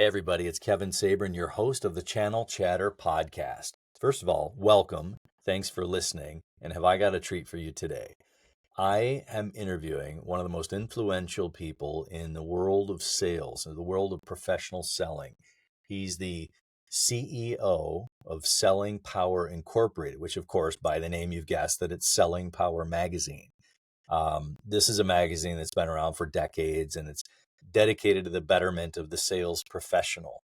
Hey everybody, it's Kevin Sabourin, your host of the Channel Chatter podcast. First of all, welcome. Thanks for listening. And have I got a treat for you today? I am interviewing one of the most influential people in the world of sales, in the world of professional selling. He's the CEO of Selling Power Incorporated, which of course, by the name you've guessed that it's Selling Power Magazine. This is a magazine that's been around for decades, and it's dedicated to the betterment of the sales professional.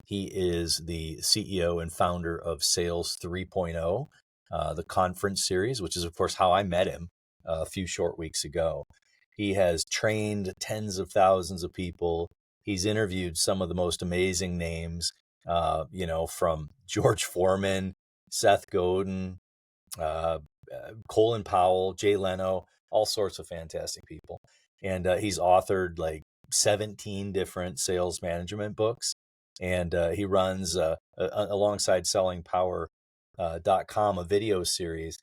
He is the CEO and founder of Sales 3.0, the conference series, which is, of course, how I met him a few short weeks ago. He has trained tens of thousands of people. He's interviewed some of the most amazing names, from George Foreman, Seth Godin, Colin, Powell, Leno, all sorts of fantastic people. And he's authored like 17 different sales management books. And he runs alongside sellingpower.com a video series,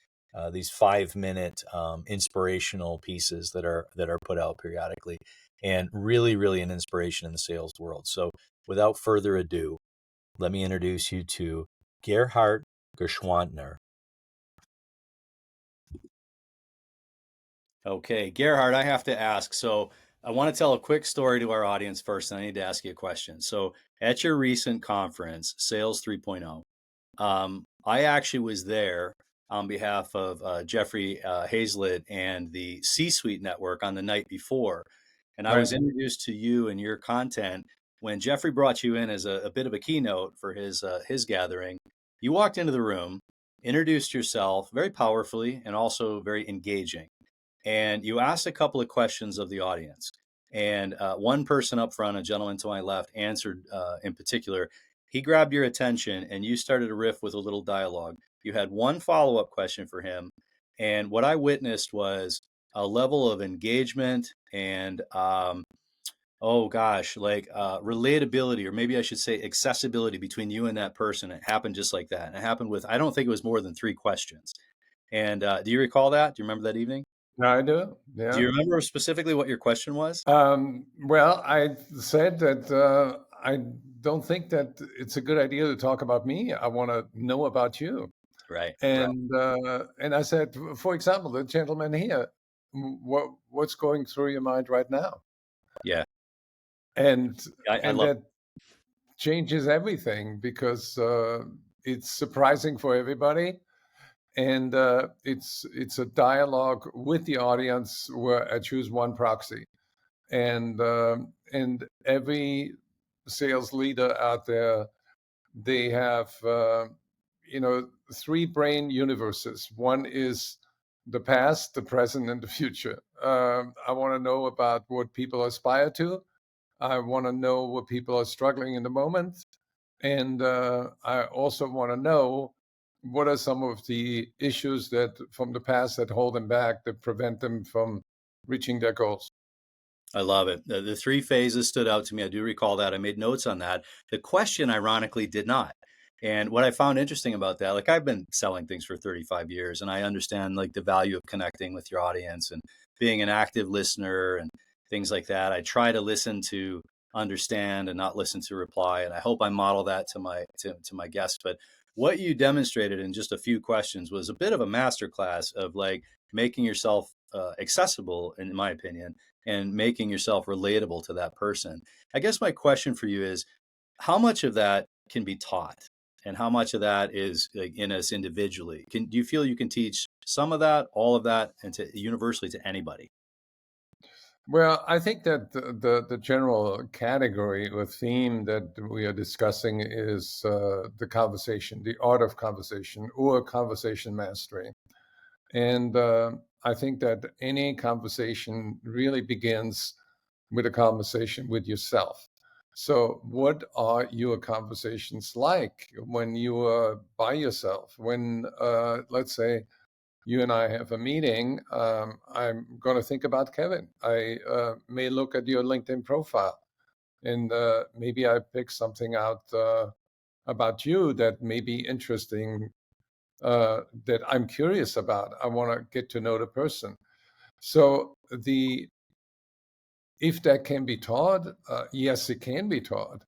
these 5-minute inspirational pieces that are put out periodically, and really an inspiration in the sales world. So without further ado, let me introduce you to Gerhard Gschwandtner. Okay, Gerhard, I have to ask. So I want to tell a quick story to our audience first, and I need to ask you a question. So at your recent conference, Sales 3.0, I actually was there on behalf of Jeffrey Hazlett and the C-Suite Network on the night before. And I was introduced to you and your content when Jeffrey brought you in as a bit of a keynote for his gathering. You walked into the room, introduced yourself very powerfully and also very engaging. And you asked a couple of questions of the audience. And one person up front, a gentleman to my left, answered in particular. He grabbed your attention and you started a riff with a little dialogue. You had one follow-up question for him. And what I witnessed was a level of engagement and, relatability, or maybe I should say accessibility between you and that person. It happened just like that. And it happened with, I don't think it was more than 3 questions. And do you recall that? Do you remember that evening? I do. Yeah. Do you remember specifically what your question was? Well, I said that I don't think that it's a good idea to talk about me. I want to know about you. Right. And I said, for example, the gentleman here, what's going through your mind right now? Yeah. And I love that changes everything because it's surprising for everybody. And it's a dialogue with the audience where I choose one proxy. And every sales leader out there, they have 3 brain universes. One is the past, the present, and the future. I want to know about what people aspire to. I want to know what people are struggling in the moment, and I also want to know what are some of the issues that from the past that hold them back, that prevent them from reaching their goals. I love it. The 3 phases stood out to me. I do recall that. I made notes on that. The question, ironically, did not. And what I found interesting about that, like I've been selling things for 35 years, and I understand like the value of connecting with your audience and being an active listener and things like that. I try to listen to understand and not listen to reply. And I hope I model that to my guests. But what you demonstrated in just a few questions was a bit of a masterclass of like making yourself accessible, in my opinion, and making yourself relatable to that person. I guess my question for you is, how much of that can be taught, and how much of that is like in us individually? Do you feel you can teach some of that, all of that, and to universally to anybody? Well, I think that the general category or theme that we are discussing is the conversation, the art of conversation, or conversation mastery. And I think that any conversation really begins with a conversation with yourself. So, what are your conversations like when you are by yourself? When, let's say, you and I have a meeting, I'm going to think about Kevin. I may look at your LinkedIn profile, and maybe I pick something out about you that may be interesting, that I'm curious about. I want to get to know the person. So the if that can be taught, yes, it can be taught.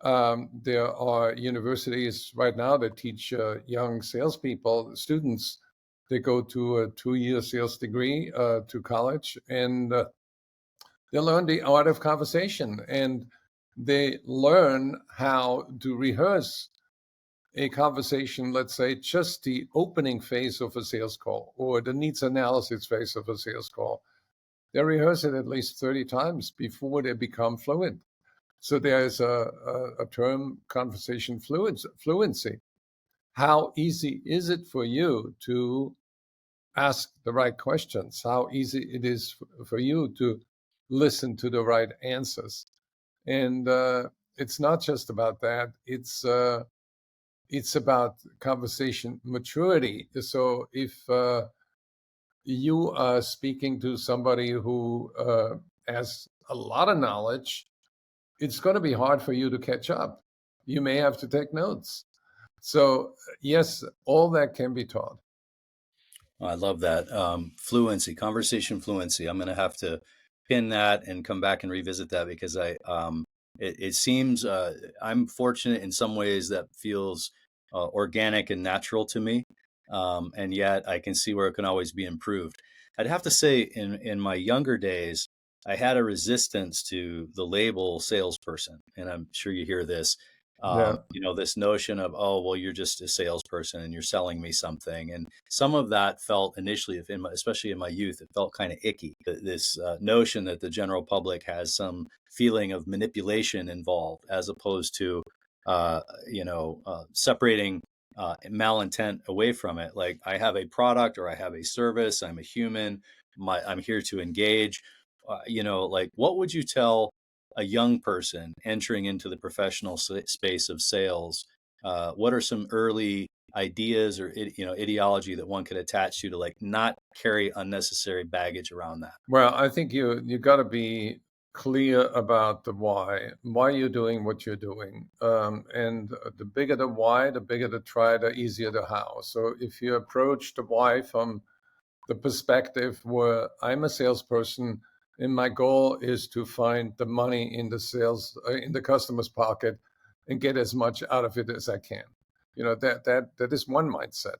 There are universities right now that teach young salespeople, students. They go to a 2-year sales degree to college, and they learn the art of conversation, and they learn how to rehearse a conversation, let's say just the opening phase of a sales call or the needs analysis phase of a sales call. They rehearse it at least 30 times before they become fluent. So there's a term, conversation fluency. How easy is it for you to ask the right questions? How easy it is for you to listen to the right answers? And it's not just about that. It's about conversation maturity. So if you are speaking to somebody who has a lot of knowledge, it's going to be hard for you to catch up. You may have to take notes. So, yes, all that can be taught. I love that. Fluency, conversation fluency. I'm going to have to pin that and come back and revisit that because it seems I'm fortunate in some ways that feels organic and natural to me, and yet I can see where it can always be improved. I'd have to say, in my younger days, I had a resistance to the label salesperson, and I'm sure you hear this. Yeah. This notion of, oh, well, you're just a salesperson and you're selling me something, and some of that felt initially, especially in my youth, it felt kind of icky. This notion that the general public has some feeling of manipulation involved, as opposed to, separating malintent away from it. Like, I have a product or I have a service. I'm a human. I'm here to engage. Like, what would you tell a young person entering into the professional space of sales? What are some early ideas or ideology that one could attach to like not carry unnecessary baggage around that? Well, I think you got to be clear about the why you're doing what you're doing. And the bigger the why, the bigger the try, the easier the how. So if you approach the why from the perspective where I'm a salesperson and my goal is to find the money in the customer's pocket and get as much out of it as I can. That is one mindset.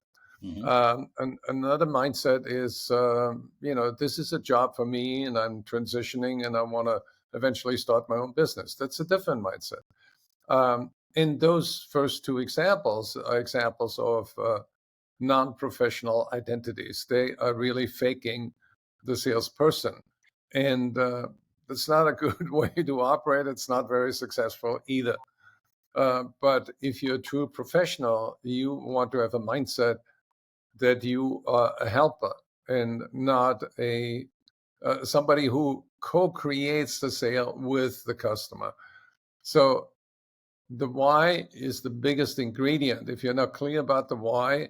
Mm-hmm. And another mindset is, this is a job for me and I'm transitioning and I want to eventually start my own business. That's a different mindset. In those first two examples are examples of non-professional identities. They are really faking the salesperson. And that's not a good way to operate. It's not very successful either. But if you're a true professional, you want to have a mindset that you are a helper and not somebody who co-creates the sale with the customer. So the why is the biggest ingredient. If you're not clear about the why,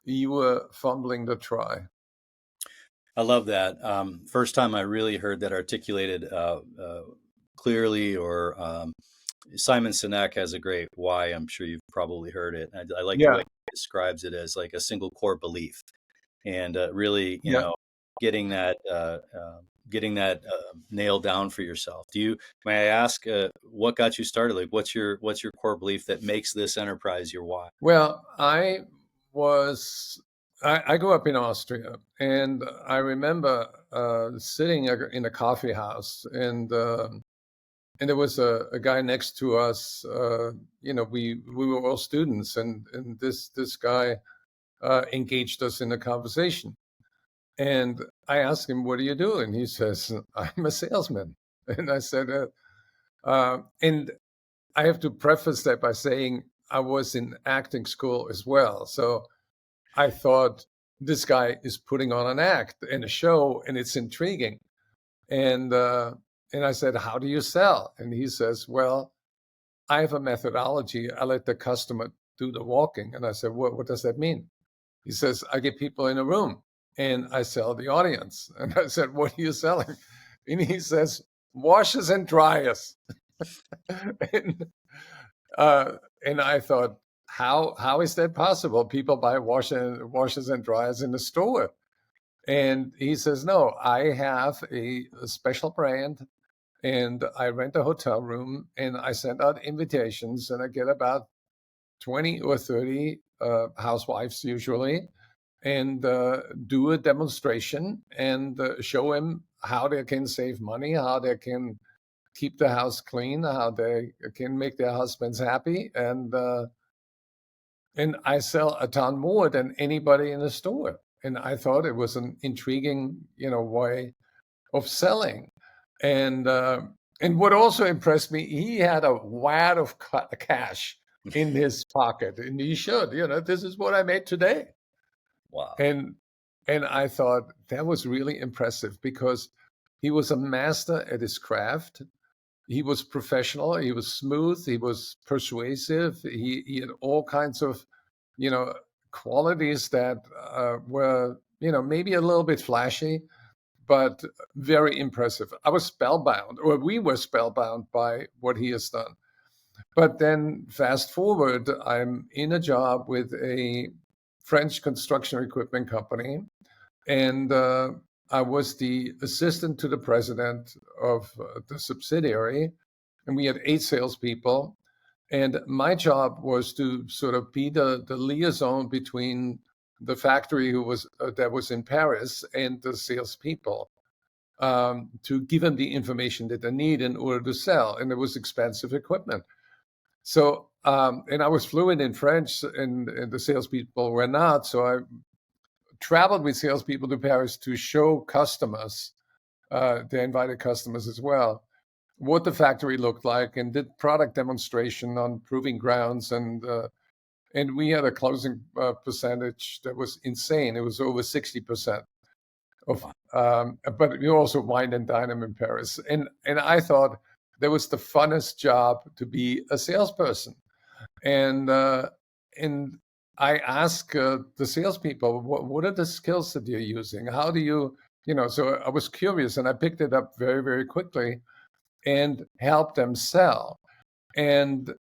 you are fumbling the try. I love that. First time I really heard that articulated clearly, or Simon Sinek has a great why. I'm sure you've probably heard it. I like the way Yeah, he describes it as like a single core belief, and really, yeah. getting that nailed down for yourself. May I ask, what got you started? Like, what's your core belief that makes this enterprise your why? Well, I grew up in Austria, and I remember sitting in a coffee house, and there was a guy next to us. We were all students, and this guy engaged us in a conversation. And I asked him, "What do you do?" And he says, "I'm a salesman." And I said, and I have to preface that by saying I was in acting school as well. So I thought this guy is putting on an act and a show, and it's intriguing. And I said, "How do you sell?" And he says, "Well, I have a methodology. I let the customer do the walking." And I said, "What does that mean?" He says, "I get people in a room and I sell the audience." And I said, "What are you selling?" And he says, "Washers and dryers." and, and I thought, how is that possible? People buy washers and dryers in the store. And he says, "No, I have a special brand and I rent a hotel room and I send out invitations, and I get about 20 or 30 housewives usually, and do a demonstration and show them how they can save money, how they can keep the house clean, how they can make their husbands happy, and I sell a ton more than anybody in the store. And I thought it was an intriguing, way of selling. And and what also impressed me, he had a wad of cash in his pocket, and he should, this is what I made today. Wow. And I thought that was really impressive because he was a master at his craft. He was professional. He was smooth. He was persuasive. He had all kinds of, you know, qualities that were, maybe a little bit flashy, but very impressive. I was spellbound, or we were spellbound by what he has done. But then fast forward, I'm in a job with a French construction equipment company, and I was the assistant to the president of the subsidiary, and we had 8 salespeople. And my job was to sort of be the liaison between the factory that was in Paris and the salespeople, to give them the information that they need in order to sell. And it was expensive equipment. So, and I was fluent in French, and the salespeople were not. So I traveled with salespeople to Paris to show customers, they invited customers as well, what the factory looked like, and did product demonstration on proving grounds. And we had a closing percentage that was insane. It was over 60% of, but we also wined and dined them in Paris. And I thought that was the funnest job to be a salesperson. And I ask the salespeople, what are the skills that you're using? How do you, so I was curious, and I picked it up very, very quickly and helped them sell, and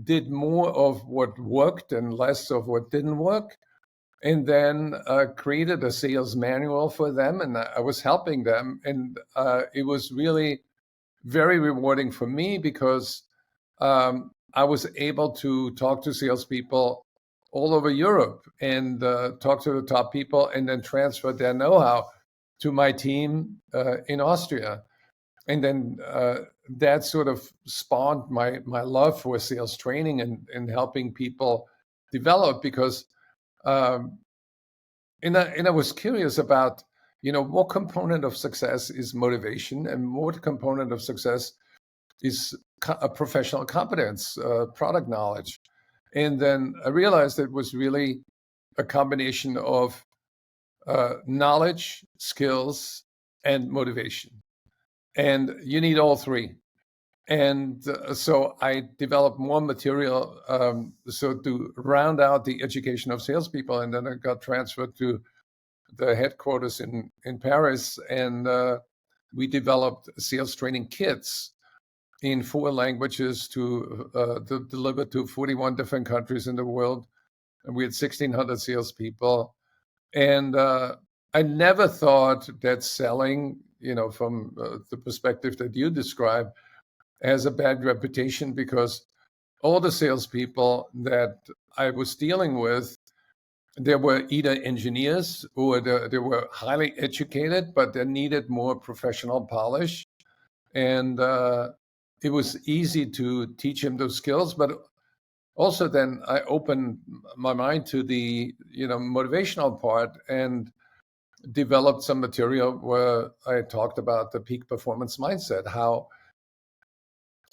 did more of what worked and less of what didn't work. And then created a sales manual for them, and I was helping them. And it was really very rewarding for me because I was able to talk to salespeople all over Europe and talk to the top people, and then transfer their know-how to my team in Austria. And then that sort of spawned my love for sales training and helping people develop, because and I was curious about, what component of success is motivation, and what component of success is a professional competence, product knowledge. And then I realized it was really a combination of knowledge, skills, and motivation. And you need all three. And so I developed more material so to round out the education of salespeople. And then I got transferred to the headquarters in Paris, and we developed sales training kits in 4 languages to deliver to 41 different countries in the world. And we had 1,600 salespeople. And I never thought that selling, from the perspective that you describe, has a bad reputation, because all the salespeople that I was dealing with, they were either engineers or they were highly educated, but they needed more professional polish. And it was easy to teach him those skills, but also then I opened my mind to the motivational part, and developed some material where I talked about the peak performance mindset.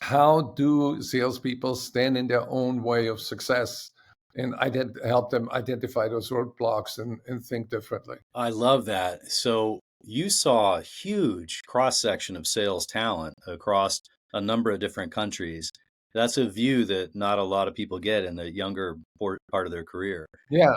How do salespeople stand in their own way of success? And I did help them identify those roadblocks and think differently. I love that. So you saw a huge cross section of sales talent across a number of different countries. That's a view that not a lot of people get in the younger part of their career. Yeah.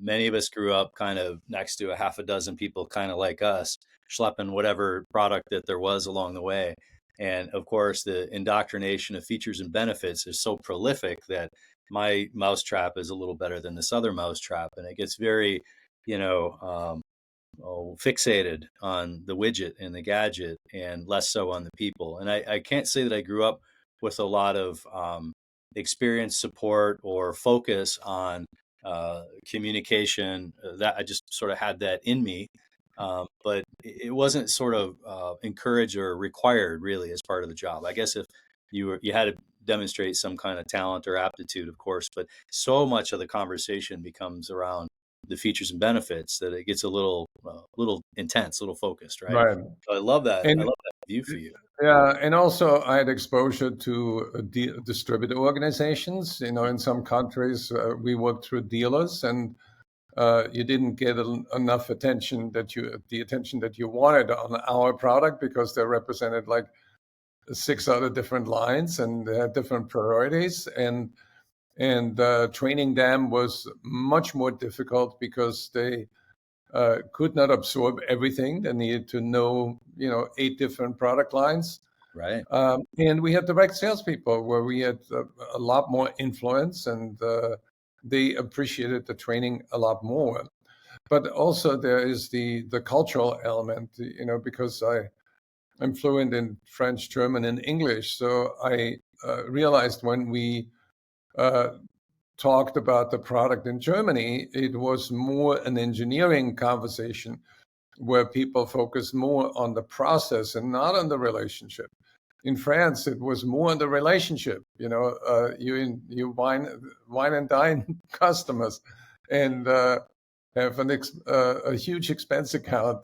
Many of us grew up kind of next to a half a dozen people kind of like us, schlepping whatever product that there was along the way. And of course, the indoctrination of features and benefits is so prolific that my mousetrap is a little better than this other mousetrap. And it gets very, you know, fixated on the widget and the gadget and less so on the people. And I can't say that I grew up with a lot of experience, support, or focus on communication. That I just sort of had that in me, but it wasn't sort of encouraged or required really as part of the job. I guess if you had to demonstrate some kind of talent or aptitude, of course, but so much of the conversation becomes around the features and benefits that it gets a little intense, a little focused, right? Right. So I love that. I And love that view for you. yeah, and also I had exposure to distributor organizations. In some countries we worked through dealers, and you didn't get enough attention the attention that you wanted on our product because they represented like six other different lines and they had different priorities, and training them was much more difficult because they could not absorb everything. They needed to know, eight different product lines. Right. And we had direct salespeople where we had a lot more influence, and they appreciated the training a lot more. But also there is the cultural element, because I'm fluent in French, German, and English. So I realized when we uh, talked about the product in Germany, it was more an engineering conversation where people focus more on the process and not on the relationship. In France, it was more on the relationship. You wine and dine customers, and have a huge expense account,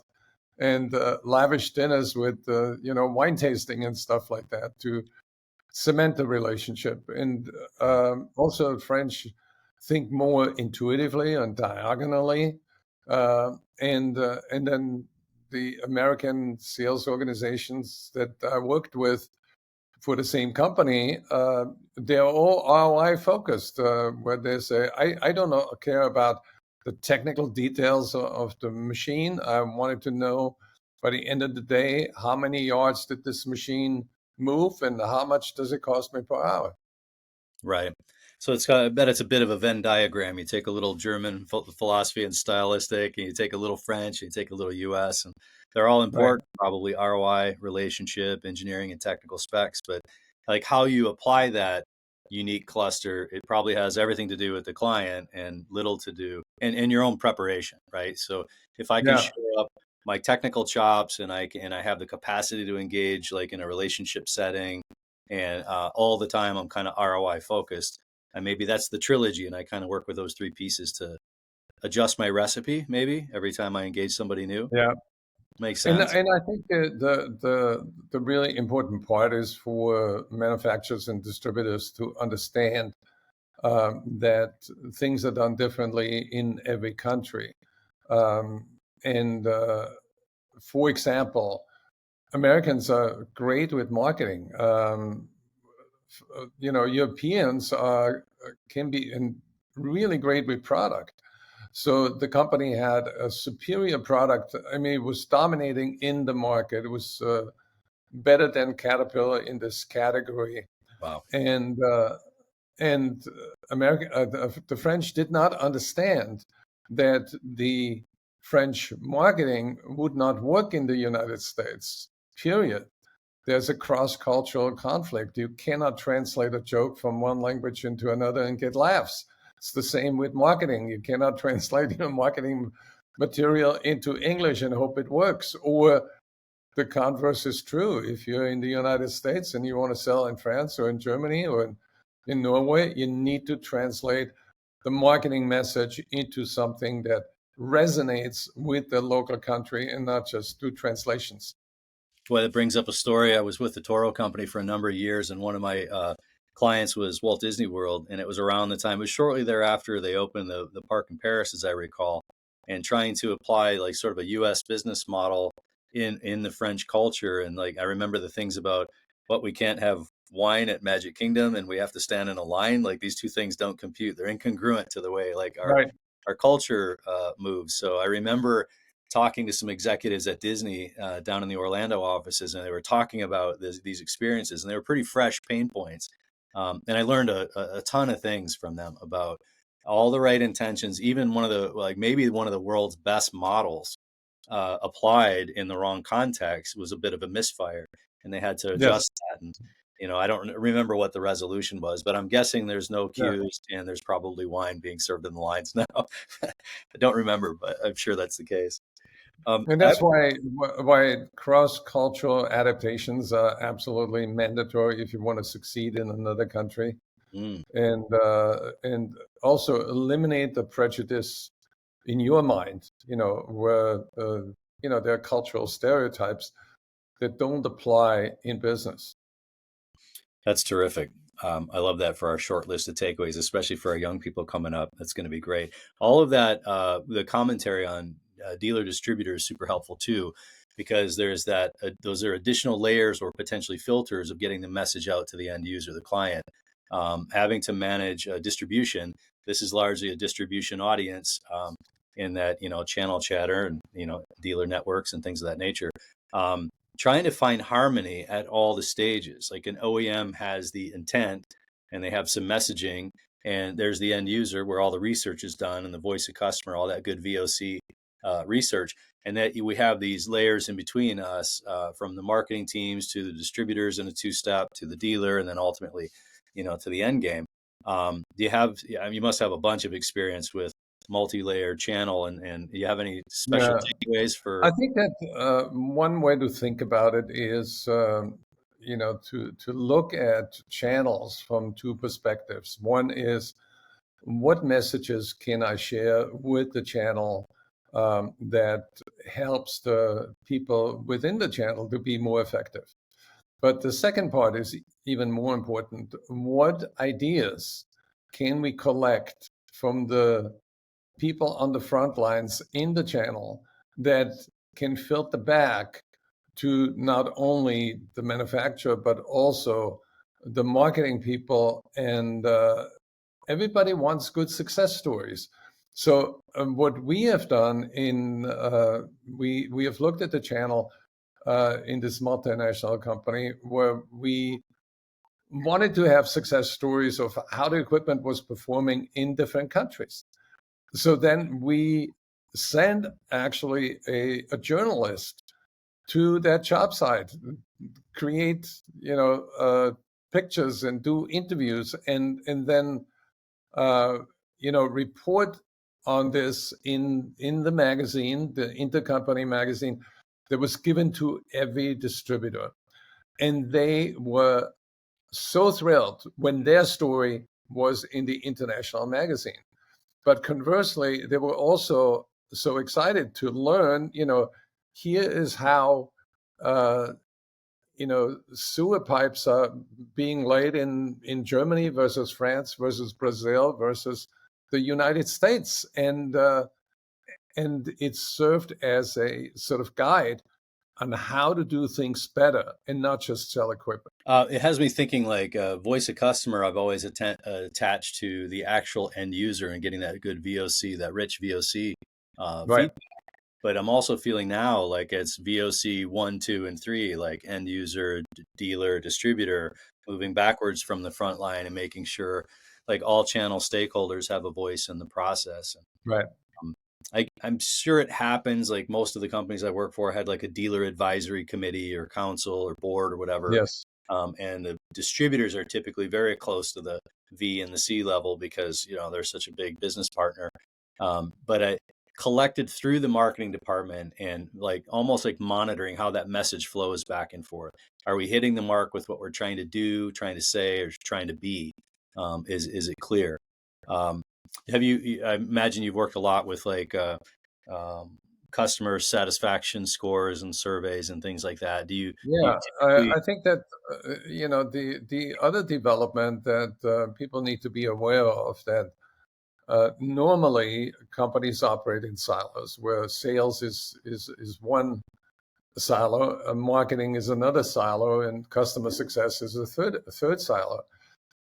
and lavish dinners with wine tasting and stuff like that to cement the relationship. And also, French think more intuitively and diagonally, and then the American sales organizations that I worked with for the same company, they're all ROI focused, where they say, I don't care about the technical details of the machine. I wanted to know by the end of the day, how many yards did this machine move and how much does it cost me per hour? Right. So I bet it's a bit of a Venn diagram. You take a little German philosophy and stylistic, and you take a little French, and you take a little US, and they're all Right. important, probably ROI, relationship, engineering, and technical specs. But like how you apply that unique cluster, it probably has everything to do with the client and little to do and your own preparation, right? So if I can Yeah. show up my technical chops and I have the capacity to engage like in a relationship setting and all the time I'm kind of ROI focused. And maybe that's the trilogy, and I kind of work with those three pieces to adjust my recipe. Maybe every time I engage somebody new, Yeah. makes And sense. and I think the really important part is for manufacturers and distributors to understand that things are done differently in every country. And For example, Americans are great with marketing. Europeans can be really great with product. So the company had a superior product. I mean, it was dominating in the market. It was better than Caterpillar in this category, Wow. and the French did not understand that the French marketing would not work in the United States. Period. There's a cross-cultural conflict. You cannot translate a joke from one language into another and get laughs. It's the same with marketing. You cannot translate your marketing material into English and hope it works. Or the converse is true. If you're in the United States and you want to sell in France or in Germany or in Norway, you need to translate the marketing message into something that resonates with the local country and not just do translations. Boy, that brings up a story. I was with the Toro company for a number of years, and one of my clients was Walt Disney World, and it was around the time, it was shortly thereafter they opened the park in Paris, as I recall, and trying to apply like sort of a U.S. business model in the French culture. And like I remember the things about what we can't have wine at Magic Kingdom, and we have to stand in a line. Like these two things don't compute; they're incongruent to the way like Right. our culture moves. So I remember talking to some executives at Disney down in the Orlando offices, and they were talking about these experiences, and they were pretty fresh pain points. And I learned a ton of things from them about all the right intentions. Even one of the like maybe one of the world's best models applied in the wrong context was a bit of a misfire, and they had to Yes. adjust that. And I don't remember what the resolution was, but I'm guessing there's no Yeah. cues and there's probably wine being served in the lines now. I don't remember, but I'm sure that's the case. And that's why cross-cultural adaptations are absolutely mandatory if you want to succeed in another country, Mm, and also eliminate the prejudice in your mind. Where there are cultural stereotypes that don't apply in business. that's terrific. I love that for our short list of takeaways, especially for our young people coming up. That's going to be great. All of that, the commentary on dealer distributor is super helpful too, because there's that, those are additional layers or potentially filters of getting the message out to the end user, the client. Having to manage distribution, this is largely a distribution audience, in that, channel chatter and, dealer networks and things of that nature. Trying to find harmony at all the stages. Like an OEM has the intent and they have some messaging, and there's the end user where all the research is done and the voice of customer, all that good VOC research. And that we have these layers in between us, from the marketing teams to the distributors in a two-step to the dealer, and then ultimately, to the end game. You must have a bunch of experience with multi-layer channel, and do you have any special Yeah. takeaways for? I think that one way to think about it is, to look at channels from two perspectives. One is, what messages can I share with the channel that helps the people within the channel to be more effective? But the second part is even more important. What ideas can we collect from the people on the front lines in the channel that can filter back to not only the manufacturer, but also the marketing people? And everybody wants good success stories. So what we have done we have looked at the channel in this multinational company where we wanted to have success stories of how the equipment was performing in different countries. So then we send actually a journalist to that job site, create pictures and do interviews, and then report on this in the magazine, the intercompany magazine that was given to every distributor. And they were so thrilled when their story was in the international magazine. But conversely, they were also so excited to learn, here is how, sewer pipes are being laid in Germany versus France versus Brazil versus the United States. And it served as a sort of guide on how to do things better and not just sell equipment. It has me thinking like voice of customer. I've always attached to the actual end user and getting that good VOC, that rich VOC Right. feedback. But I'm also feeling now like it's VOC 1, 2, and 3, like end user, dealer, distributor, moving backwards from the front line and making sure like all channel stakeholders have a voice in the process. Right. Um, I'm sure it happens. Like most of the companies I work for had like a dealer advisory committee or council or board or whatever. Yes. And the distributors are typically very close to the V and the C level because, they're such a big business partner. But I collected through the marketing department and like almost like monitoring how that message flows back and forth. Are we hitting the mark with what we're trying to do, trying to say, or trying to be? Is it clear? I imagine you've worked a lot with like customer satisfaction scores and surveys and things like that. Do you Yeah, typically? I think that the other development that people need to be aware of, that normally companies operate in silos, where sales is one silo, marketing is another silo, and customer success is a third silo.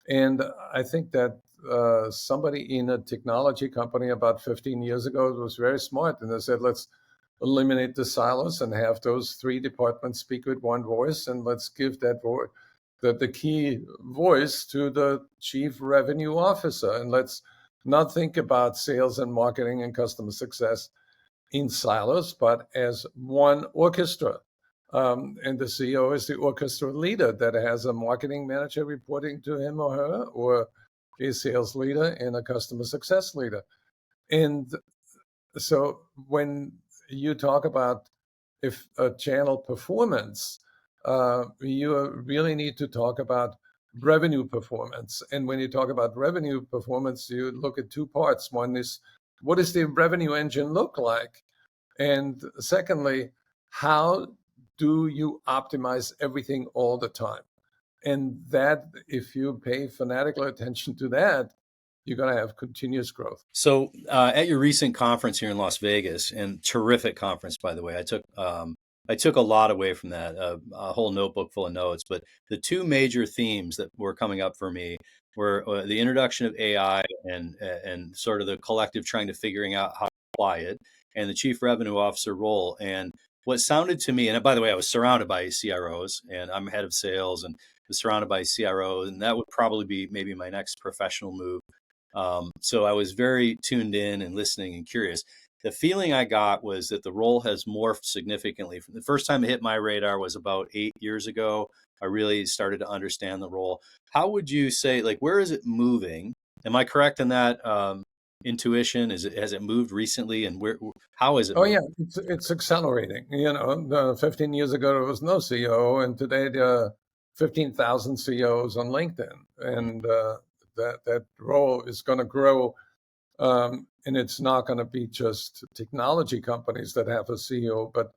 And I think that somebody in a technology company about 15 years ago was very smart, and they said, let's eliminate the silos and have those three departments speak with one voice, and let's give that the key voice to the chief revenue officer, and let's not think about sales and marketing and customer success in silos, but as one orchestra. And the CEO is the orchestra leader that has a marketing manager reporting to him or her, or a sales leader and a customer success leader. And so when you talk about if a channel performance, you really need to talk about revenue performance. And when you talk about revenue performance, you look at two parts. One is, what does the revenue engine look like? And secondly, how do you optimize everything all the time? And that, if you pay fanatical attention to that, you're going to have continuous growth. So at your recent conference here in Las Vegas, and terrific conference, by the way, I took a lot away from that, a whole notebook full of notes. But the two major themes that were coming up for me were the introduction of AI and sort of the collective trying to figuring out how to apply it, and the chief revenue officer role. And what sounded to me, and by the way, I was surrounded by CROs, and I'm head of sales, and was surrounded by CROs, and that would probably be maybe my next professional move. So I was very tuned in and listening and curious. The feeling I got was that the role has morphed significantly. From the first time it hit my radar was about 8 years ago. I really started to understand the role. How would you say, like, where is it moving? Am I correct in that intuition? Has it moved recently, and how is it moving? Oh yeah, it's accelerating. 15 years ago there was no CEO, and today there are 15,000 CEOs on LinkedIn, and that role is going to grow. And it's not going to be just technology companies that have a CEO, but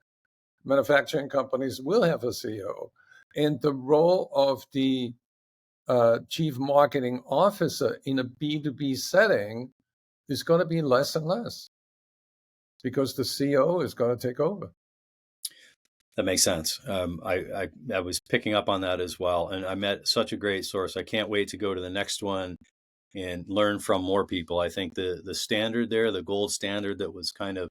manufacturing companies will have a CEO. And the role of the chief marketing officer in a B2B setting is going to be less and less because the CEO is going to take over. That makes sense. I was picking up on that as well, and I met such a great source. I can't wait to go to the next one and learn from more people. I think the standard there, the gold standard, that was kind of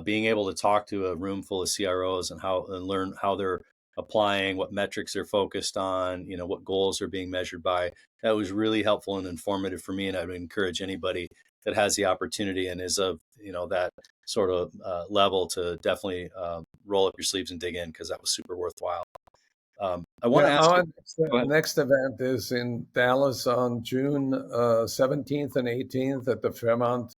being able to talk to a room full of CROs and learn how they're applying, what metrics they're focused on, what goals are being measured by. That was really helpful and informative for me, and I would encourage anybody that has the opportunity and is of that sort of level to definitely roll up your sleeves and dig in, because that was super worthwhile. I want to ask Our you. next event is in Dallas on June 17th and 18th at the Fairmont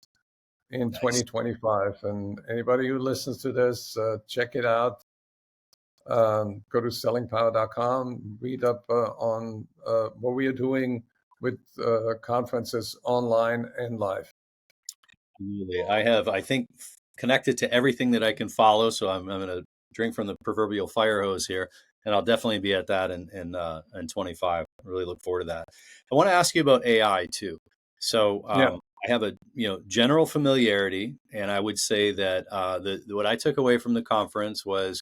in 2025. And anybody who listens to this, check it out. Go to sellingpower.com, read up on what we are doing with conferences online and live. Absolutely. I have, I think, connected to everything that I can follow. So I'm going to drink from the proverbial fire hose here, and I'll definitely be at that in 25. I really look forward to that. I want to ask you about AI too. So I have a general familiarity, and I would say that what I took away from the conference was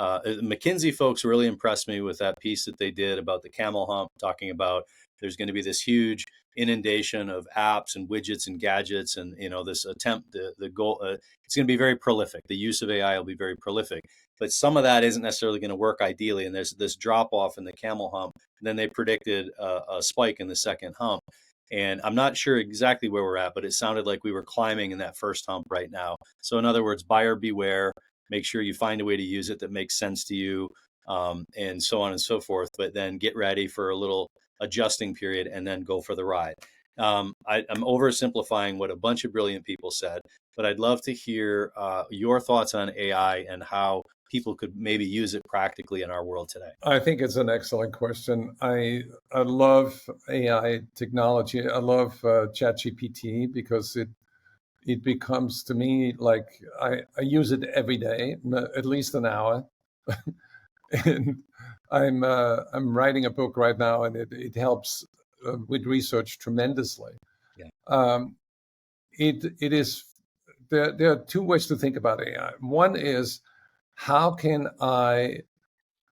McKinsey folks really impressed me with that piece that they did about the camel hump, talking about there's going to be this huge inundation of apps and widgets and gadgets, and this attempt, the goal, it's going to be very prolific. The use of AI will be very prolific, but some of that isn't necessarily going to work ideally, and there's this drop off in the camel hump. And then they predicted a spike in the second hump, and I'm not sure exactly where we're at, but it sounded like we were climbing in that first hump right now. So in other words, buyer beware. Make sure you find a way to use it that makes sense to you, and so on and so forth. But then get ready for a little adjusting period and then go for the ride. I'm oversimplifying what a bunch of brilliant people said, but I'd love to hear your thoughts on AI and how people could maybe use it practically in our world today. I think it's an excellent question. I love AI technology. I love ChatGPT because it becomes to me like I use it every day, at least an hour. And I'm writing a book right now, and it helps with research tremendously. Yeah. It is there are two ways to think about AI. One is, how can I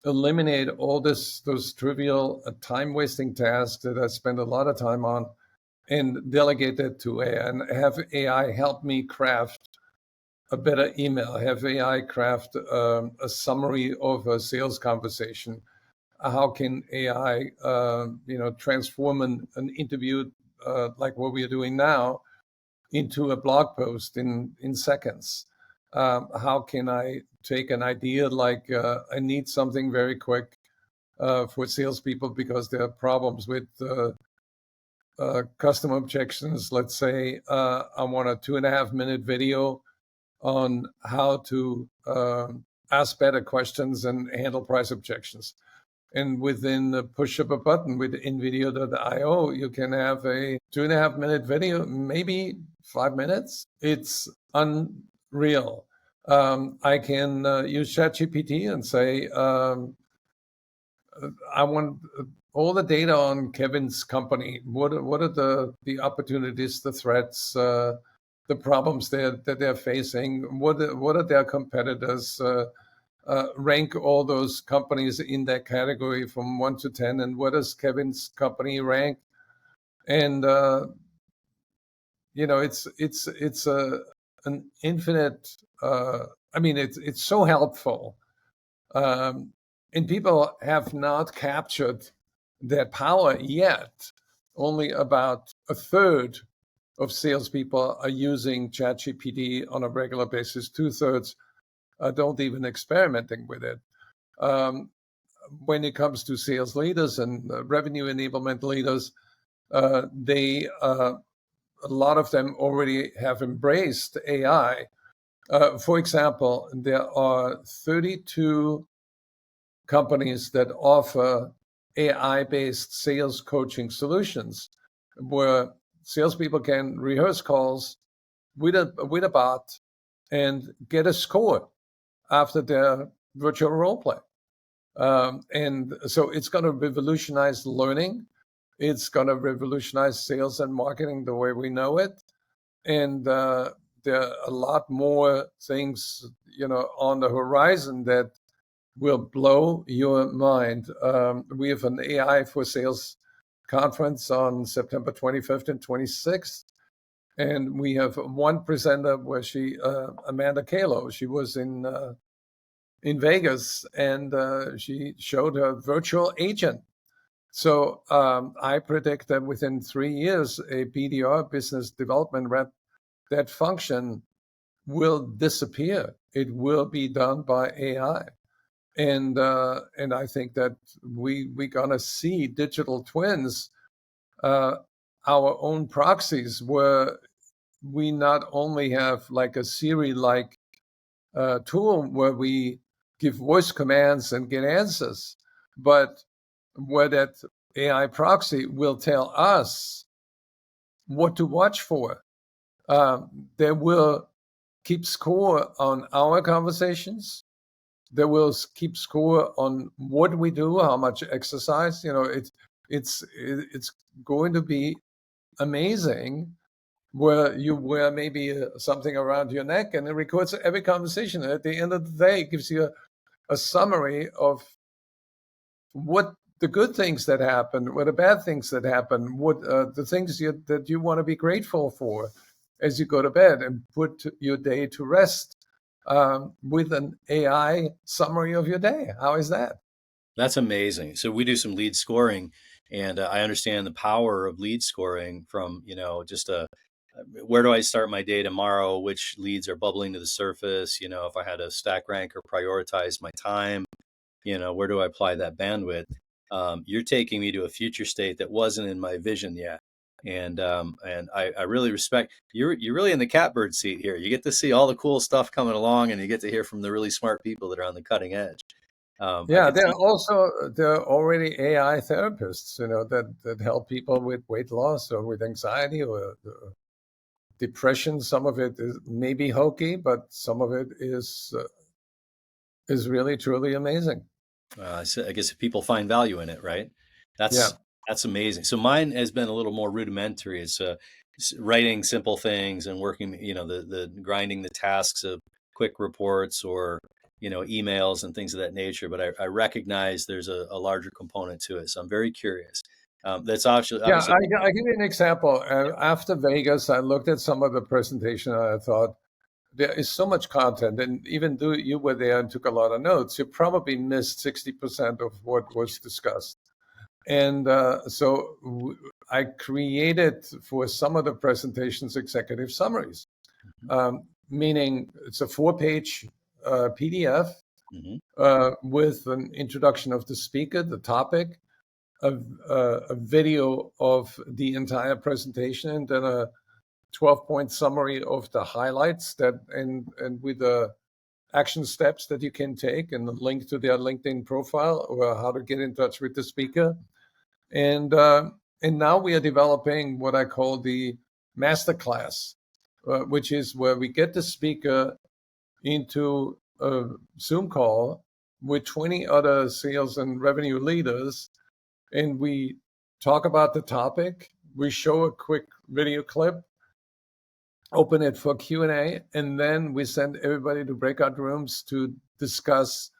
eliminate all those trivial time wasting tasks that I spend a lot of time on, and delegate that to AI, and have AI help me craft a better email, have AI craft a summary of a sales conversation. How can AI, transform an interview like what we are doing now into a blog post in seconds? How can I take an idea like I need something very quick for salespeople because there are problems with customer objections. Let's say I want a 2.5 minute video on how to ask better questions and handle price objections. And within the push of a button with nvideo.io, you can have a 2.5 minute video, maybe 5 minutes. It's unreal. I can use ChatGPT and say, I want all the data on Kevin's company. What are the opportunities, the threats, the problems that they're facing? What are their competitors? Rank all those companies in that category from 1 to 10, and what does Kevin's company rank? And it's an infinite. I mean, it's so helpful. And people have not captured that power yet. Only about a third of salespeople are using ChatGPT on a regular basis. 2/3 don't even experimenting with it. When it comes to sales leaders and revenue enablement leaders, a lot of them already have embraced AI. For example, there are 32 companies that offer AI-based sales coaching solutions where salespeople can rehearse calls with a bot and get a score after their virtual role play. And so it's going to revolutionize learning. It's going to revolutionize sales and marketing the way we know it. And there are a lot more things, on the horizon that will blow your mind. We have an AI for Sales conference on September 25th and 26th. And we have one presenter where Amanda Kalo, she was in Vegas, and she showed her virtual agent. So I predict that within 3 years, a BDR, business development rep, that function will disappear. It will be done by AI. And I think that we're gonna see digital twins, our own proxies, where we not only have like a Siri-like tool where we give voice commands and get answers, but where that AI proxy will tell us what to watch for. They will keep score on our conversations. They will keep score on what we do, how much exercise. It's going to be amazing. Where you wear maybe something around your neck, and it records every conversation. At the end of the day, it gives you a summary of what the good things that happen, what the bad things that happen, what the things that you want to be grateful for as you go to bed, and put your day to rest with an AI summary of your day. How is that? That's amazing. So we do some lead scoring, and I understand the power of lead scoring from, just where do I start my day tomorrow? Which leads are bubbling to the surface? If I had to stack rank or prioritize my time, where do I apply that bandwidth? You're taking me to a future state that wasn't in my vision yet. And I really respect you're really in the catbird seat here. You get to see all the cool stuff coming along, and you get to hear from the really smart people that are on the cutting edge. I Yeah, could see. there are already AI therapists, that help people with weight loss or with anxiety or depression. Some of it is maybe hokey, but some of it is really truly amazing. So I guess if people find value in it, right? Yeah. That's amazing. So mine has been a little more rudimentary. It's writing simple things and working, the grinding the tasks of quick reports or emails and things of that nature. But I recognize there's a larger component to it. So I'm very curious. That's Yeah, obviously. I give you an example. After Vegas, I looked at some of the presentation and I thought, there is so much content, and even though you were there and took a lot of notes, you probably missed 60% of what was discussed. And so I created for some of the presentations executive summaries. meaning it's a 4-page PDF with an introduction of the speaker, the topic, a video of the entire presentation, and then a 12-point summary of the highlights and with the action steps that you can take, and the link to their LinkedIn profile or how to get in touch with the speaker. And now we are developing what I call the Masterclass, which is where we get the speaker into a Zoom call with 20 other sales and revenue leaders, and we talk about the topic. We show a quick video clip, open it for Q&A, and then we send everybody to breakout rooms to discuss,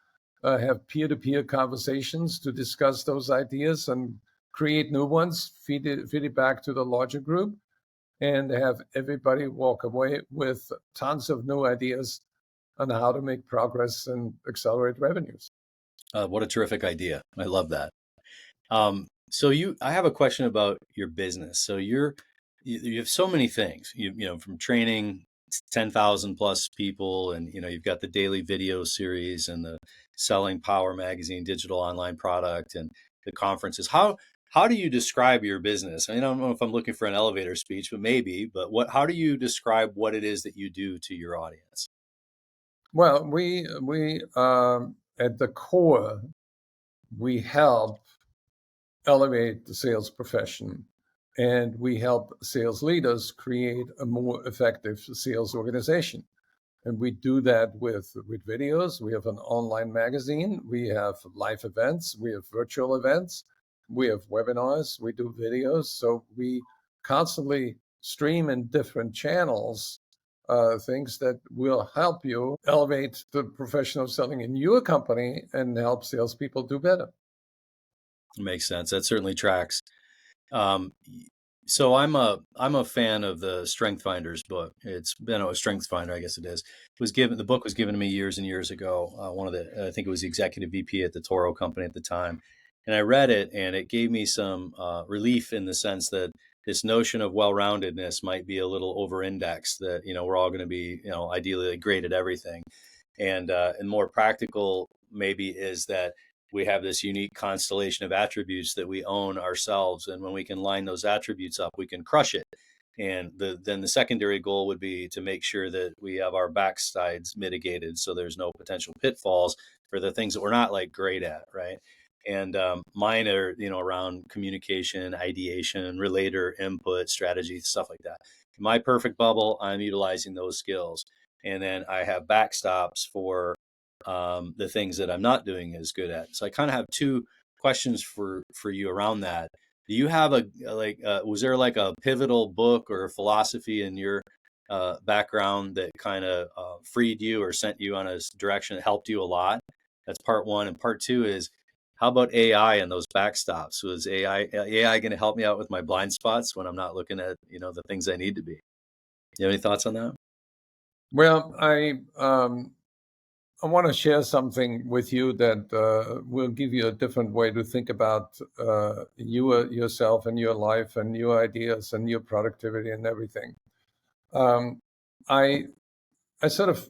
have peer-to-peer conversations to discuss those ideas and create new ones, feed it back to the larger group, and have everybody walk away with tons of new ideas on how to make progress and accelerate revenues. What a terrific idea. I love that. I have a question about your business. So you have so many things, you know, from training 10,000 plus people, and, you know, you've got the daily video series and the selling Power magazine, digital online product, and the conferences. How do you describe your business? I mean, I don't know if I'm looking for an elevator speech, but maybe, but how do you describe what it is that you do to your audience? Well, we at the core, we help elevate the sales profession, and we help sales leaders create a more effective sales organization. And we do that with videos. We have an online magazine. We have live events. We have virtual events. We have webinars. We do videos. So we constantly stream in different channels things that will help you elevate the profession of selling in your company and help salespeople do better. Makes sense. That certainly tracks. So I'm a fan of the Strength Finders book. It's been a Strength Finder, I guess it is. The book was given to me years and years ago. I think it was the executive VP at the Toro company at the time, and I read it, and it gave me some relief in the sense that this notion of well-roundedness might be a little over-indexed. That, you know, we're all going to be, you know, ideally great at everything, and more practical maybe is that we have this unique constellation of attributes that we own ourselves. And when we can line those attributes up, we can crush it. And then the secondary goal would be to make sure that we have our backsides mitigated, so there's no potential pitfalls for the things that we're not like great at, right? And mine are, you know, around communication, ideation, relator input, strategy, stuff like that. In my perfect bubble, I'm utilizing those skills. And then I have backstops for the things that I'm not doing as good at. So I kind of have two questions for you around that. Do you have was there like a pivotal book or philosophy in your background that kind of freed you or sent you on a direction that helped you a lot? That's part one. And part two is, how about AI and those backstops? So is AI going to help me out with my blind spots when I'm not looking at, you know, the things I need to be? You have any thoughts on that? Well, I want to share something with you that will give you a different way to think about yourself and your life and your ideas and your productivity and everything. I sort of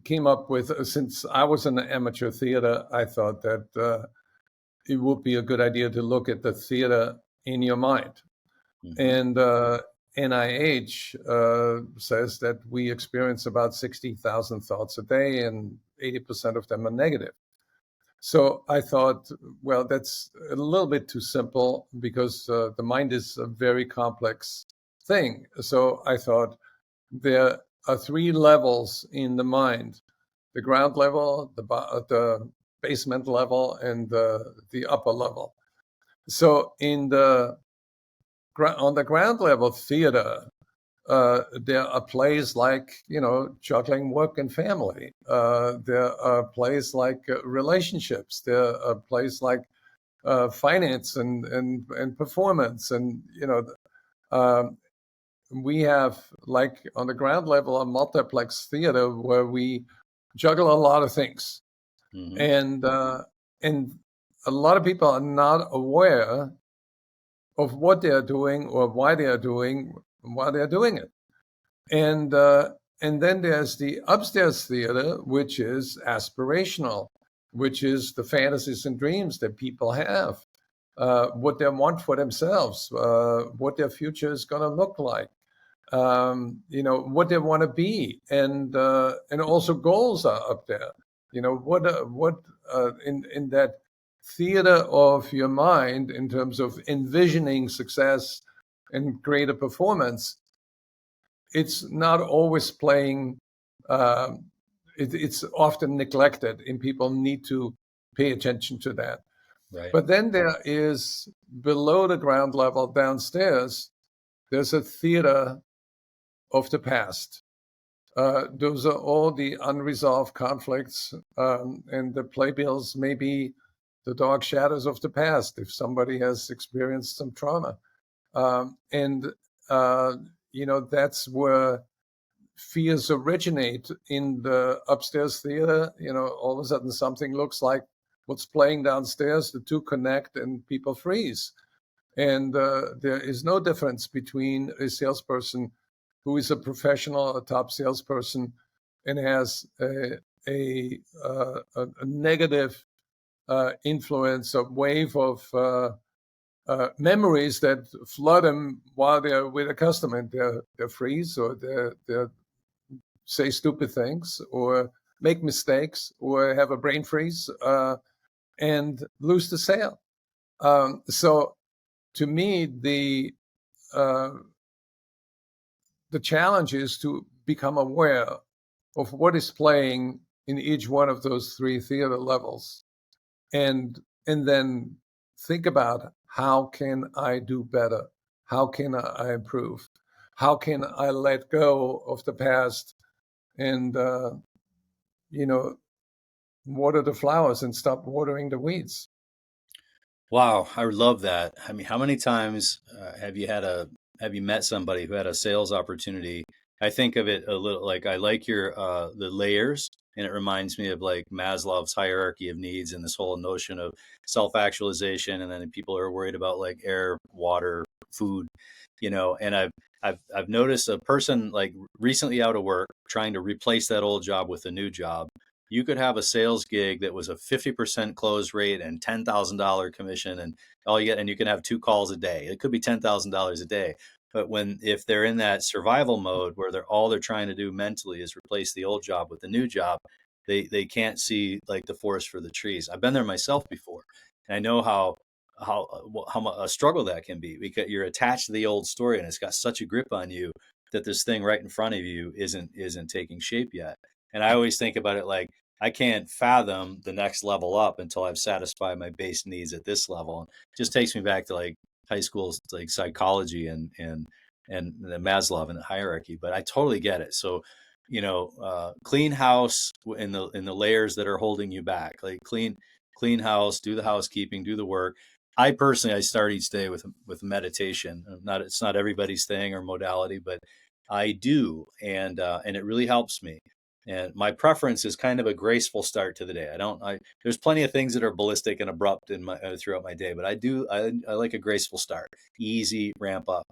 came up with, since I was in the amateur theater, I thought that it would be a good idea to look at the theater in your mind. Mm-hmm. And NIH says that we experience about 60,000 thoughts a day, and 80% of them are negative. So I thought, well, that's a little bit too simple, because the mind is a very complex thing. So I thought there are 3 levels in the mind: the ground level, the basement level, and the upper level. So on the ground level theater, there are plays like, you know, juggling work and family. There are plays like relationships. There are plays like finance and performance. And, you know, we have, like, on the ground level, a multiplex theater where we juggle a lot of things. Mm-hmm. And a lot of people are not aware of what they are doing or why they are doing it. And And then there's the upstairs theater, which is aspirational, which is the fantasies and dreams that people have, what they want for themselves, what their future is going to look like, what they want to be, and also goals are up there. In that theater of your mind, in terms of envisioning success and greater performance, it's not always playing. It's often neglected, and people need to pay attention to that. Right. But then there is, below the ground level downstairs, there's a theater of the past. Those are all the unresolved conflicts, and the playbills may be the dark shadows of the past if somebody has experienced some trauma. That's where fears originate in the upstairs theater. All of a sudden something looks like what's playing downstairs, the two connect and people freeze. And there is no difference between a salesperson who is a professional, a top salesperson, and has a negative influence, a wave of memories that flood them while they're with a customer, and they freeze, or they say stupid things, or make mistakes, or have a brain freeze, and lose the sale. So to me, the challenge is to become aware of what is playing in each one of those three theater levels, and then think about, how can I do better? How can I improve? How can I let go of the past and water the flowers and stop watering the weeds? Wow, I love that. I mean, how many times have you met somebody who had a sales opportunity? I think of it a little like, I like your the layers, and it reminds me of like Maslow's hierarchy of needs and this whole notion of self-actualization, and then people are worried about like air, water, food, and I've noticed a person like recently out of work trying to replace that old job with a new job. You could have a sales gig that was a 50% close rate and $10,000 commission, and you can have 2 calls a day. It could be $10,000 a day. But if they're in that survival mode where they're trying to do mentally is replace the old job with the new job, they can't see like the forest for the trees. I've been there myself before, and I know how a struggle that can be, because you're attached to the old story and it's got such a grip on you that this thing right in front of you isn't taking shape yet. And I always think about it like, I can't fathom the next level up until I've satisfied my base needs at this level. It just takes me back to like high school, like psychology and the Maslow and the hierarchy. But I totally get it. So, clean house in the layers that are holding you back. Like clean house, do the housekeeping, do the work. I start each day with meditation. It's not everybody's thing or modality, but I do, and it really helps me. And my preference is kind of a graceful start to the day. There's plenty of things that are ballistic and abrupt throughout my day, but I like a graceful start, easy ramp up.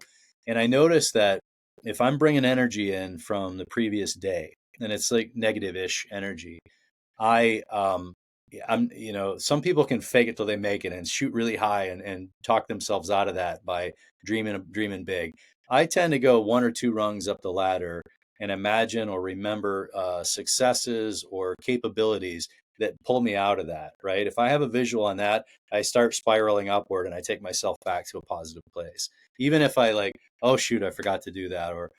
And I notice that if I'm bringing energy in from the previous day, and it's like negative-ish energy, I yeah, some people can fake it till they make it and shoot really high and talk themselves out of that by dreaming big. I tend to go one or two rungs up the ladder and imagine or remember successes or capabilities that pull me out of that, right? If I have a visual on that, I start spiraling upward and I take myself back to a positive place. Even if I like, oh shoot, I forgot to do that, or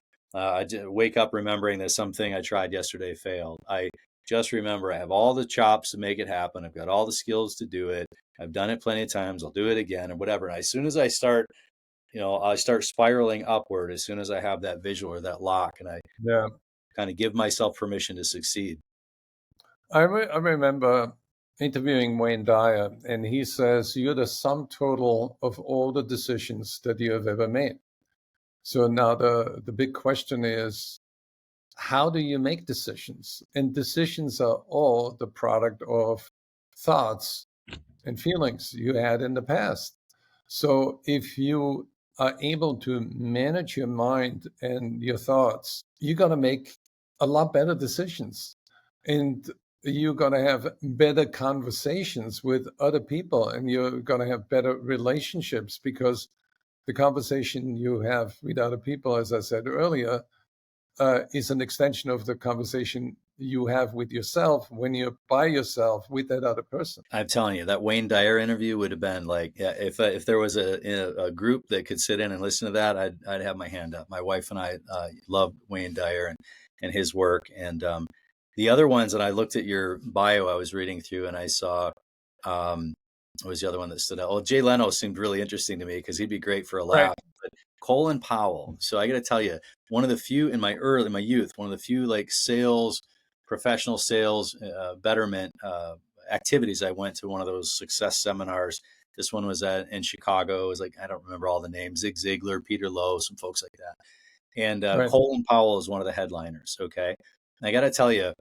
wake up remembering that something I tried yesterday failed. I just remember I have all the chops to make it happen. I've got all the skills to do it. I've done it plenty of times. I'll do it again, or whatever. And as soon as I start spiraling upward as soon as I have that visual or that lock, and I Yeah. kind of give myself permission to succeed. I remember interviewing Wayne Dyer, and he says, you're the sum total of all the decisions that you have ever made. So now the big question is, how do you make decisions? And decisions are all the product of thoughts and feelings you had in the past. So if you are able to manage your mind and your thoughts, you're going to make a lot better decisions, and you're going to have better conversations with other people, and you're going to have better relationships, because the conversation you have with other people, as I said earlier, is an extension of the conversation you have with yourself when you're by yourself with that other person. I'm telling you, that Wayne Dyer interview would have been like, yeah, if there was a group that could sit in and listen to that, I'd have my hand up. My wife and I loved Wayne Dyer and his work. And the other ones, and I looked at your bio I was reading through, and I saw, what was the other one that stood out? Oh, Jay Leno seemed really interesting to me because he'd be great for a Right. laugh. But Colin Powell. So I got to tell you, one of the few in my youth, one of the few like professional sales, betterment activities. I went to one of those success seminars. This one was in Chicago. It was like, I don't remember all the names, Zig Ziglar, Peter Lowe, some folks like that. And Right. Colin Powell is one of the headliners. Okay. And I got to tell you,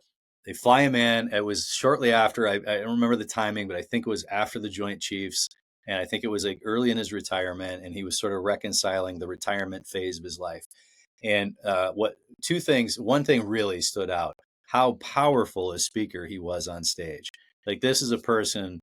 they fly him in. It was shortly after, I don't remember the timing, but I think it was after the Joint Chiefs. And I think it was like early in his retirement, and he was sort of reconciling the retirement phase of his life. And one thing really stood out, how powerful a speaker he was on stage. Like, this is a person,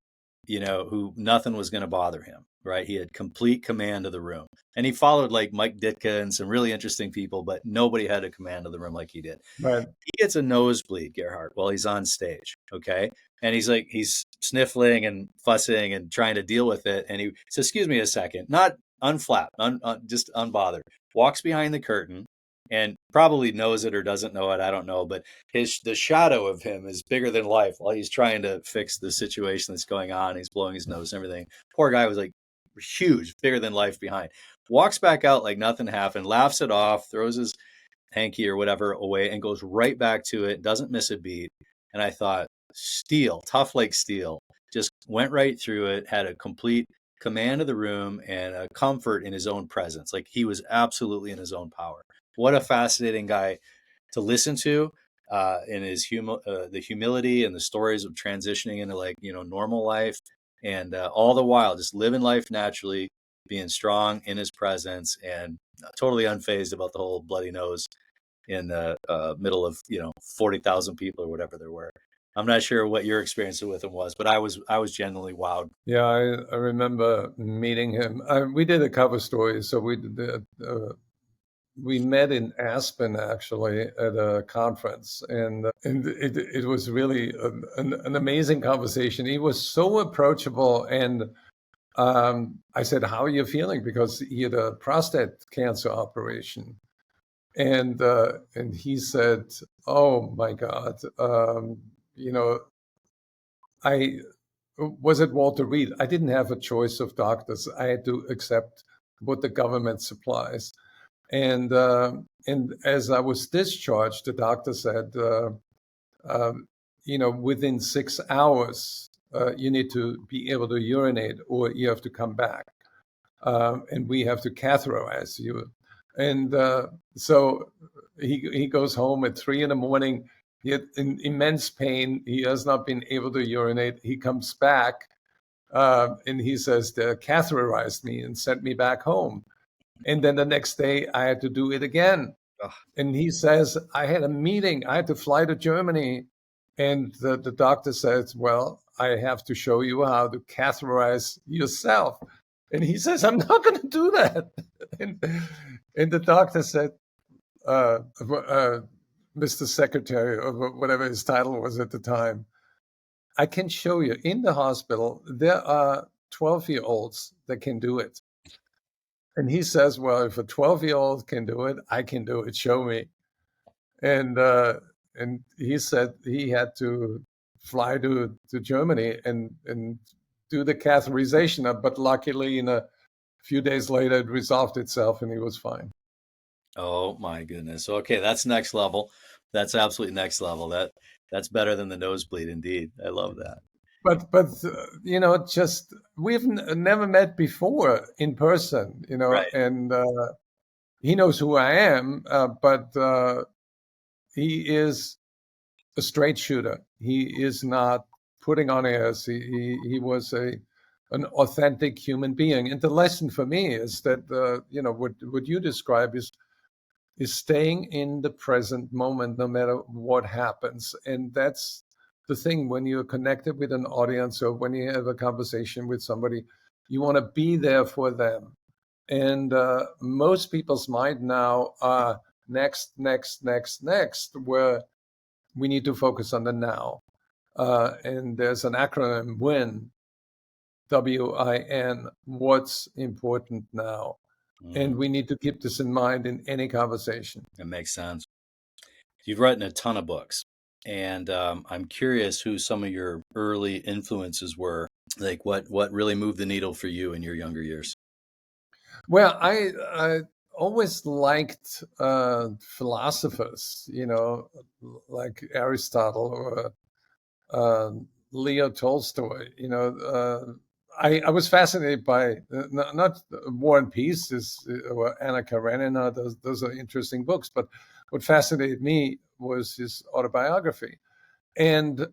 who nothing was going to bother him, right? He had complete command of the room, and he followed like Mike Ditka and some really interesting people, but nobody had a command of the room like he did. Right. He gets a nosebleed, Gerhard, while he's on stage. Okay. And he's sniffling and fussing and trying to deal with it. And he says, excuse me a second, not unflapped, just unbothered, walks behind the curtain and probably knows it or doesn't know it. I don't know. But the shadow of him is bigger than life while he's trying to fix the situation that's going on. He's blowing his nose and everything. Poor guy was like huge, bigger than life behind. Walks back out like nothing happened, laughs it off, throws his hanky or whatever away, and goes right back to it, doesn't miss a beat. And I thought, steel, tough like steel, just went right through it, had a complete command of the room and a comfort in his own presence. Like, he was absolutely in his own power. What a fascinating guy to listen to, in his the humility and the stories of transitioning into like, normal life, and all the while just living life naturally, being strong in his presence, and totally unfazed about the whole bloody nose in the middle of 40,000 people or whatever there were. I'm not sure what your experience with him was, but I was genuinely wowed. Yeah, I remember meeting him. We did a cover story, so we met in Aspen actually at a conference, and it was really an amazing conversation. He was so approachable, and I said, "How are you feeling?" Because he had a prostate cancer operation, and he said, "Oh my God, I was at Walter Reed. I didn't have a choice of doctors. I had to accept what the government supplies." And as I was discharged, the doctor said, within 6 hours, you need to be able to urinate, or you have to come back, and we have to catheterize you. And so he goes home at 3 a.m. He had immense pain. He has not been able to urinate. He comes back, and he says they catheterized me and sent me back home. And then the next day I had to do it again. Ugh. And he says, I had a meeting. I had to fly to Germany. And the doctor says, well, I have to show you how to catheterize yourself. And he says, I'm not going to do that. And the doctor said, Mr. Secretary, or whatever his title was at the time, I can show you in the hospital, there are 12-year-olds that can do it. And he says, well, if a 12-year-old can do it, I can do it. Show me. And he said he had to fly to Germany and do the catheterization. But luckily, in a few days later, it resolved itself and he was fine. Oh my goodness. Okay, that's next level. That's absolutely next level. That's better than the nosebleed, indeed. I love that. But just we've never met before in person, Right. and he knows who I am, but he is a straight shooter. He is not putting on airs. He was an authentic human being. And the lesson for me is that what you describe is is staying in the present moment, no matter what happens. And that's the thing when you're connected with an audience or when you have a conversation with somebody, you want to be there for them. And most people's mind now are next, where we need to focus on the now. And there's an acronym WIN, WIN, what's important now. And we need to keep this in mind in any conversation. That makes sense. You've written a ton of books, and I'm curious who some of your early influences were. Like what really moved the needle for you in your younger years? Well, I always liked philosophers, like Aristotle or Leo Tolstoy. I was fascinated by not War and Peace or Anna Karenina. Those are interesting books, but what fascinated me was his autobiography. And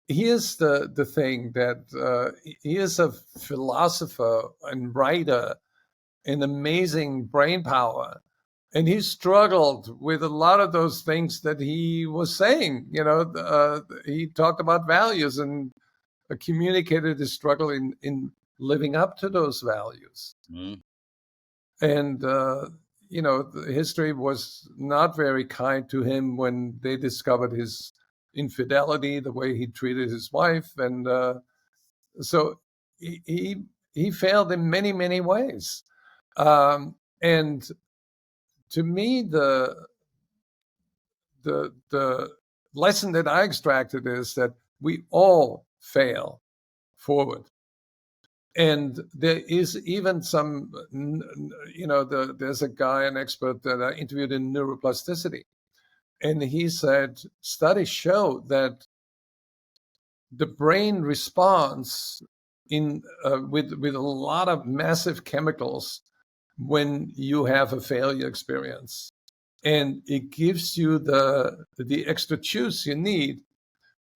here's the thing that he is a philosopher and writer, an amazing brain power. And he struggled with a lot of those things that he was saying. He talked about values and communicated his struggle in living up to those values. Mm. And, the history was not very kind to him when they discovered his infidelity, the way he treated his wife. And so he failed in many, many ways. And to me, the lesson that I extracted is that we all fail forward. And there is even some, there's a guy, an expert that I interviewed in neuroplasticity. And he said, studies show that the brain responds with a lot of massive chemicals when you have a failure experience. And it gives you the extra juice you need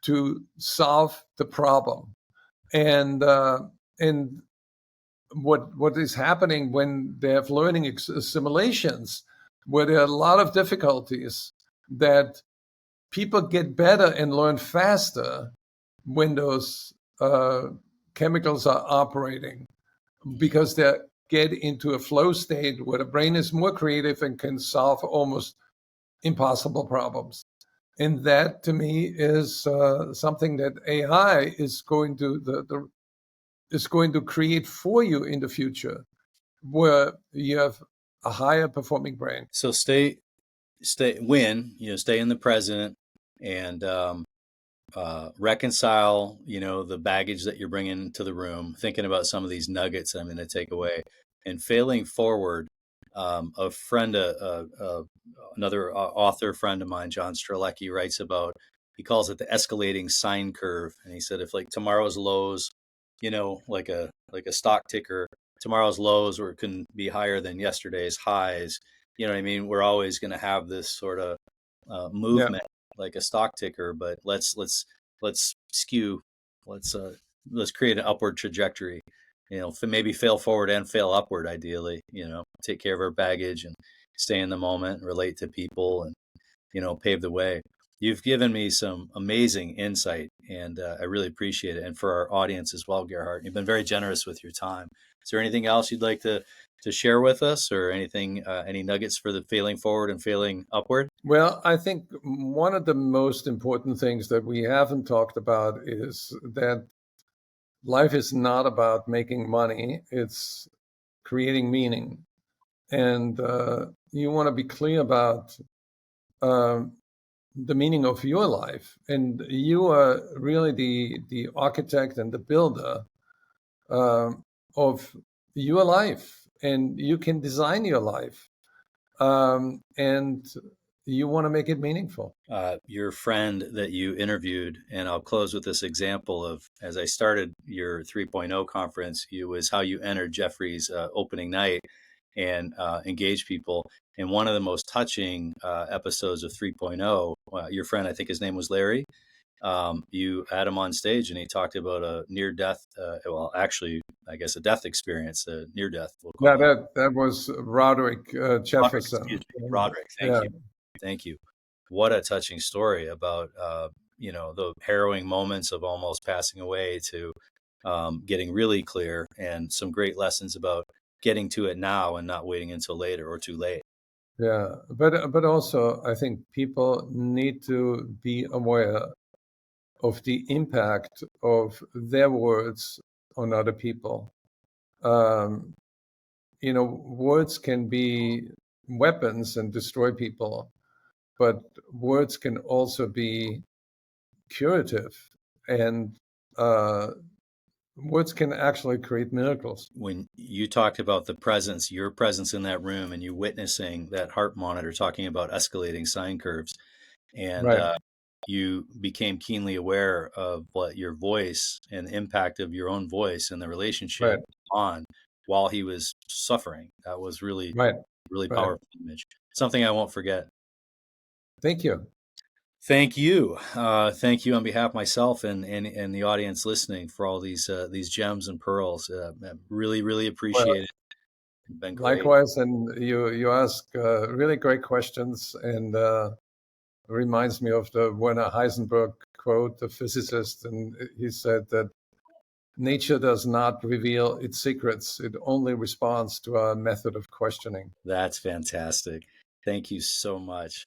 to solve the problem. And what is happening when they have learning simulations, where there are a lot of difficulties, that people get better and learn faster when those chemicals are operating, because they get into a flow state where the brain is more creative and can solve almost impossible problems. And that, to me, is something that AI is going to create for you in the future, where you have a higher performing brain. So stay stay in the present and reconcile, the baggage that you're bringing to the room, thinking about some of these nuggets I'm going to take away, and failing forward. A friend, another author friend of mine, John Strzelecki, writes about, he calls it the escalating sine curve. And he said, if like tomorrow's lows, like a stock ticker, tomorrow's lows or can be higher than yesterday's highs. You know what I mean? We're always going to have this sort of movement, like a stock ticker, but let's skew, let's create an upward trajectory. Maybe fail forward and fail upward, ideally. Take care of our baggage and stay in the moment, relate to people, and pave the way. You've given me some amazing insight, and I really appreciate it. And for our audience as well, Gerhard, you've been very generous with your time. Is there anything else you'd like to share with us, or anything, any nuggets for the failing forward and failing upward? Well, I think one of the most important things that we haven't talked about is that life is not about making money, it's creating meaning. And you want to be clear about the meaning of your life. And you are really the architect and the builder of your life. And you can design your life. And you want to make it meaningful. Your friend that you interviewed, and I'll close with this example of, as I started your 3.0 conference, it was how you entered Jeffrey's opening night and engaged people. And one of the most touching episodes of 3.0, your friend, I think his name was Larry, you had him on stage and he talked about a near death, well, actually, I guess a death experience, a near death, we'll call Yeah, it. that was Roderick Roderick, Jefferson. excuse me. Roderick, thank Yeah, you. Thank you. What a touching story about, the harrowing moments of almost passing away to getting really clear, and some great lessons about getting to it now and not waiting until later or too late. yeah. But also, I think people need to be aware of the impact of their words on other people. Um, words can be weapons and destroy people, but words can also be curative, and words can actually create miracles. When you talked about the presence, your presence in that room, and you witnessing that heart monitor talking about escalating sine curves, and Right, you became keenly aware of what your voice and the impact of your own voice and the relationship right, on while he was suffering. That was really, right, really right. powerful image. Something I won't forget. Thank you. Thank you. Thank you on behalf of myself and the audience listening for all these gems and pearls. Really, really Well, appreciate it. It's been great. likewise, and you ask really great questions, and reminds me of the Werner Heisenberg quote, the physicist, and he said that nature does not reveal its secrets; it only responds to our method of questioning. That's fantastic. Thank you so much.